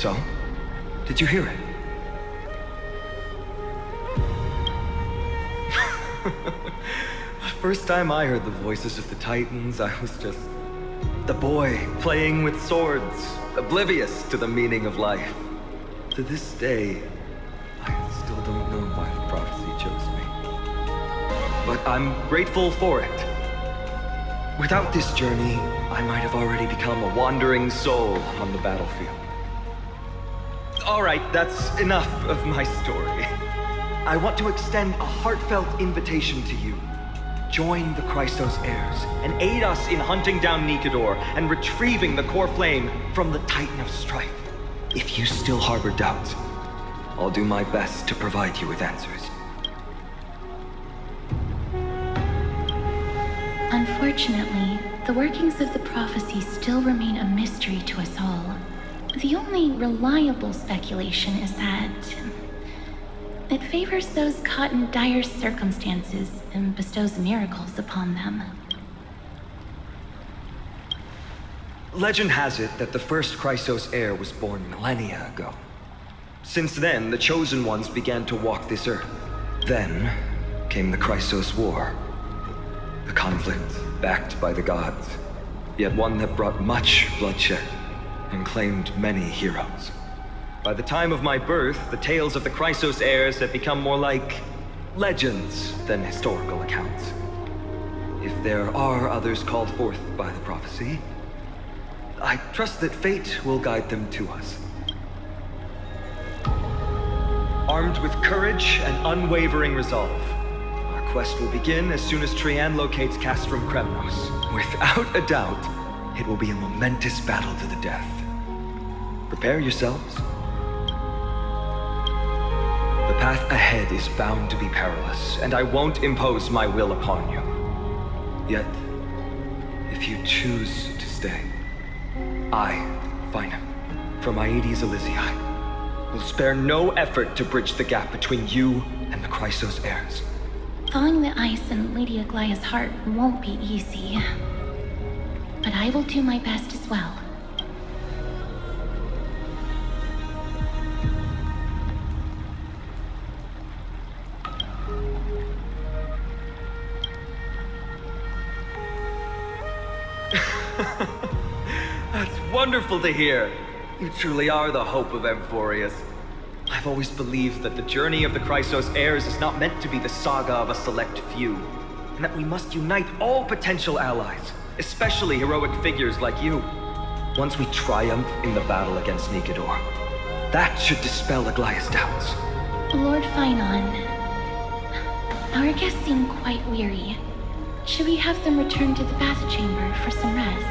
So, did you hear it? The first time I heard the voices of the Titans, I was just the boy playing with swords, oblivious to the meaning of life. To this day, I still don't know why the prophecy chose me. But I'm grateful for it. Without this journey, I might have already become a wandering soul on the battlefield. All right, that's enough of my story. I want to extend a heartfelt invitation to you. Join the Christos heirs and aid us in hunting down Nikedor and retrieving the core flame from the Titan of Strife. If you still harbor doubts, I'll do my best to provide you with answers. Unfortunately, the workings of the prophecy still remain a mystery to us all. The only reliable speculation is that it favors those caught in dire circumstances and bestows miracles upon them. Legend has it that the first Christos heir was born millennia ago. Since then, the Chosen Ones began to walk this earth. Then came the Christos War. A conflict backed by the gods, yet one that brought much bloodshed and claimed many heroes. By the time of my birth, the tales of the Christos heirs had become more like legends than historical accounts. If there are others called forth by the prophecy, I trust that fate will guide them to us. Armed with courage and unwavering resolve, our quest will begin as soon as Trian locates Castrum Kremnos. Without a doubt, it will be a momentous battle to the death. Prepare yourselves. The path ahead is bound to be perilous, and I won't impose my will upon you. Yet, if you choose to stay, I, Fina, from Aedes Elysiae, will spare no effort to bridge the gap between you and the Christos heirs. Thawing the ice in Lady Aglaya's heart won't be easy, but I will do my best as well. That's wonderful to hear. You truly are the hope of Amphorius. I've always believed that the journey of the Christos heirs is not meant to be the saga of a select few, and that we must unite all potential allies, especially heroic figures like you. Once we triumph in the battle against Nikedor, that should dispel Aglaya's doubts. Lord Finon, our guests seem quite weary. Should we have them return to the bath chamber for some rest?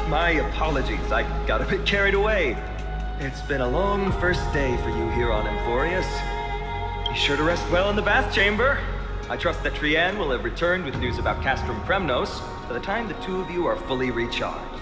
My apologies, I got a bit carried away. It's been a long first day for you here on Amphorius. Be sure to rest well in the bath chamber. I trust that Trian will have returned with news about Castrum Kremnos by the time the two of you are fully recharged.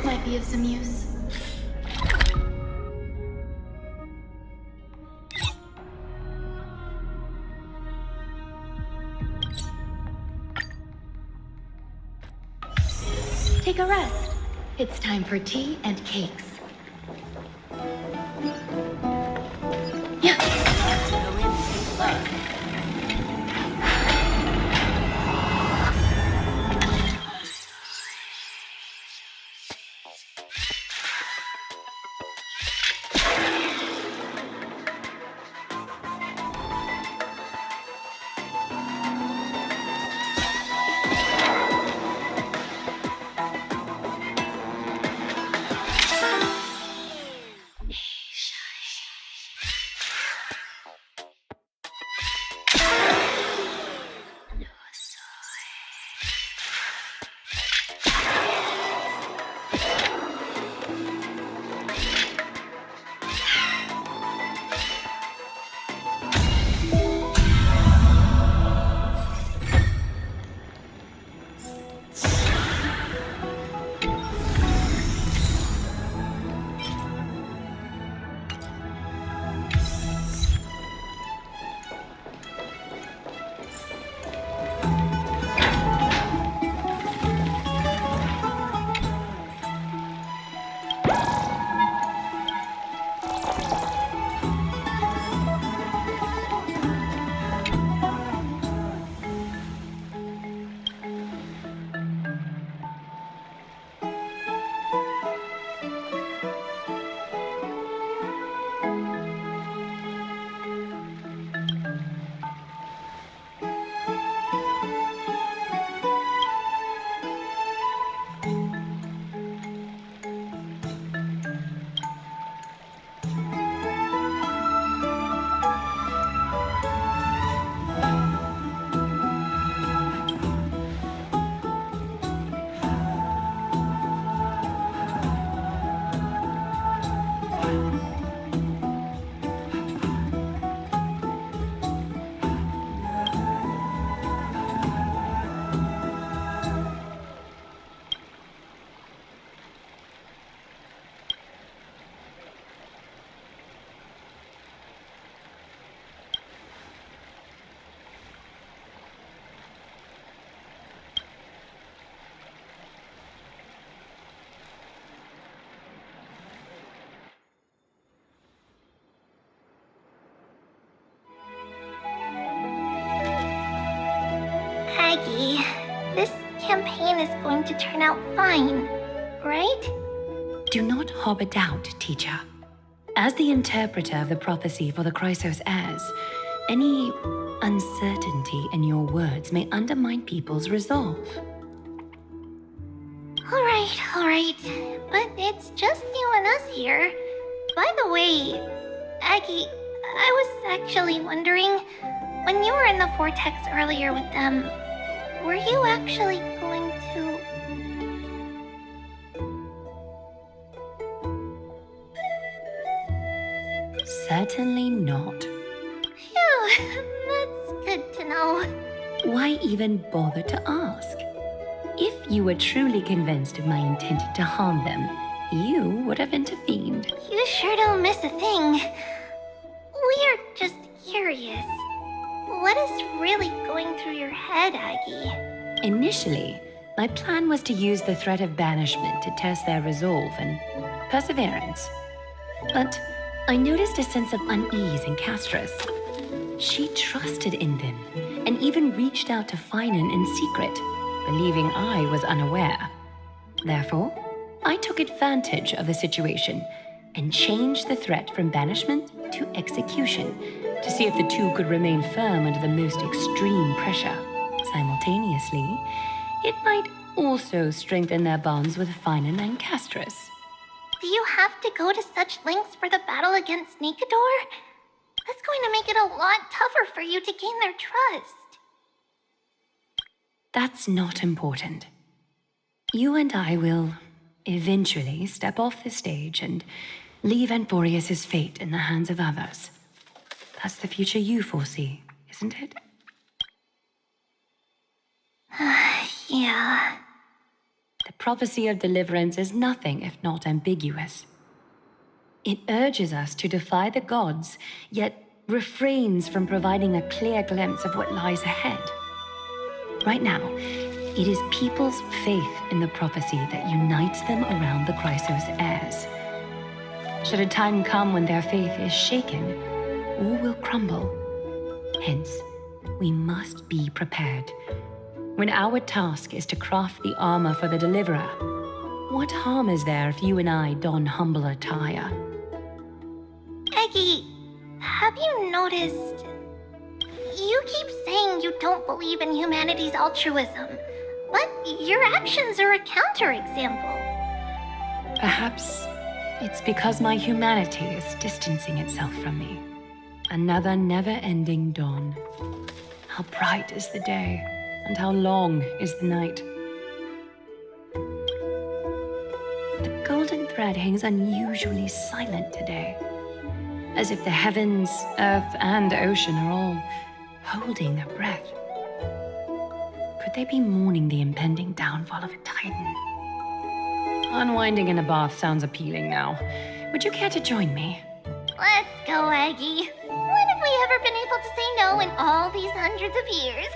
This might be of some use. Take a rest. It's time for tea and cakes. Yeah. Aggie, this campaign is going to turn out fine, right? Do not harbor doubt, teacher. As the interpreter of the prophecy for the Chrysos heirs, any uncertainty in your words may undermine people's resolve. Alright. But it's just you and us here. By the way, Aggie, I was actually wondering, when you were in the vortex earlier with them, were you actually going to... Certainly not. Phew, that's good to know. Why even bother to ask? If you were truly convinced of my intent to harm them, you would have intervened. You sure don't miss a thing. We're just curious. What is really going through your head, Aggie? Initially, my plan was to use the threat of banishment to test their resolve and perseverance. But I noticed a sense of unease in Castris. She trusted in them and even reached out to Finan in secret, believing I was unaware. Therefore, I took advantage of the situation and changed the threat from banishment to execution to see if the two could remain firm under the most extreme pressure. Simultaneously, it might also strengthen their bonds with Finan and Castris. Do you have to go to such lengths for the battle against Nikador? That's going to make it a lot tougher for you to gain their trust. That's not important. You and I will eventually step off the stage and leave Anthorius' fate in the hands of others. That's the future you foresee, isn't it? Yeah. The prophecy of deliverance is nothing if not ambiguous. It urges us to defy the gods, yet refrains from providing a clear glimpse of what lies ahead. Right now, it is people's faith in the prophecy that unites them around the Chrysos heirs. Should a time come when their faith is shaken, all will crumble. Hence, we must be prepared. When our task is to craft the armor for the deliverer, what harm is there if you and I don humble attire? Eggie, have you noticed? You keep saying you don't believe in humanity's altruism, but your actions are a counterexample. Perhaps it's because my humanity is distancing itself from me. Another never-ending dawn. How bright is the day, and how long is the night. The golden thread hangs unusually silent today, as if the heavens, earth, and ocean are all holding their breath. Could they be mourning the impending downfall of a titan? Unwinding in a bath sounds appealing now. Would you care to join me? Let's go, Aggie. When have we ever been able to say no in all these hundreds of years?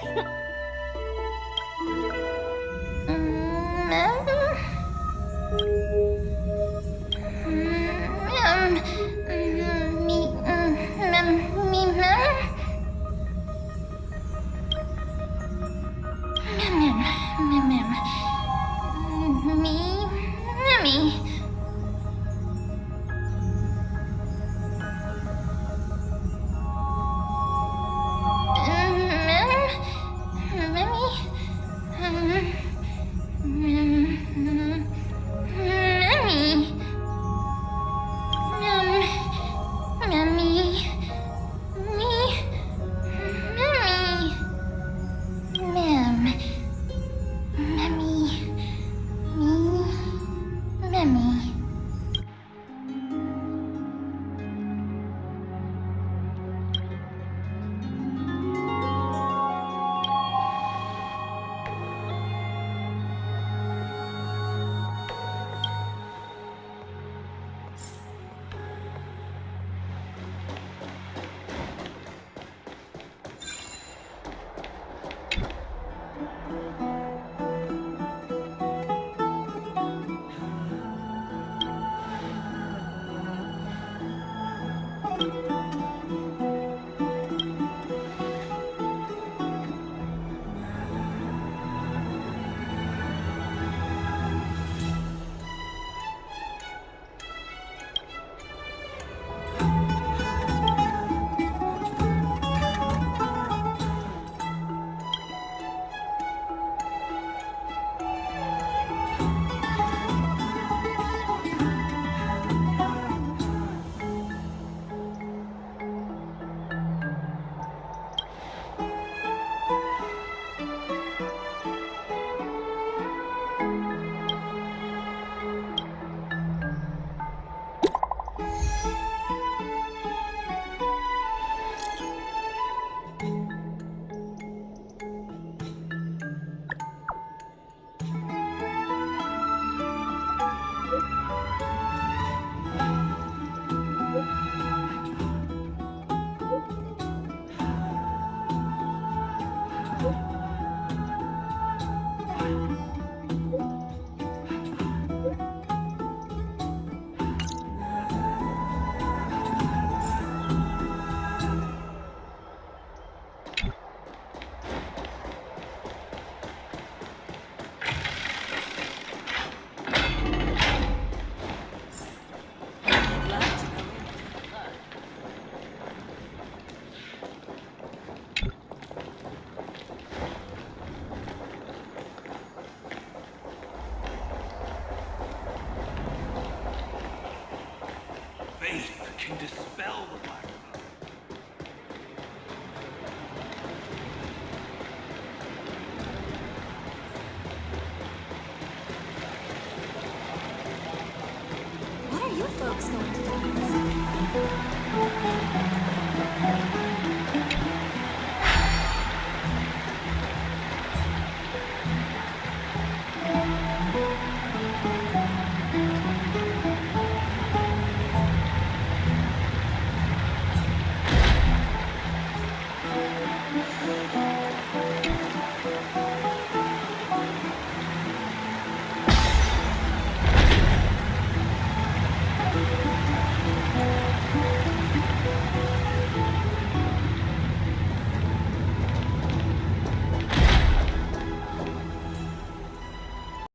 Can dispel the black. What are you folks going to do?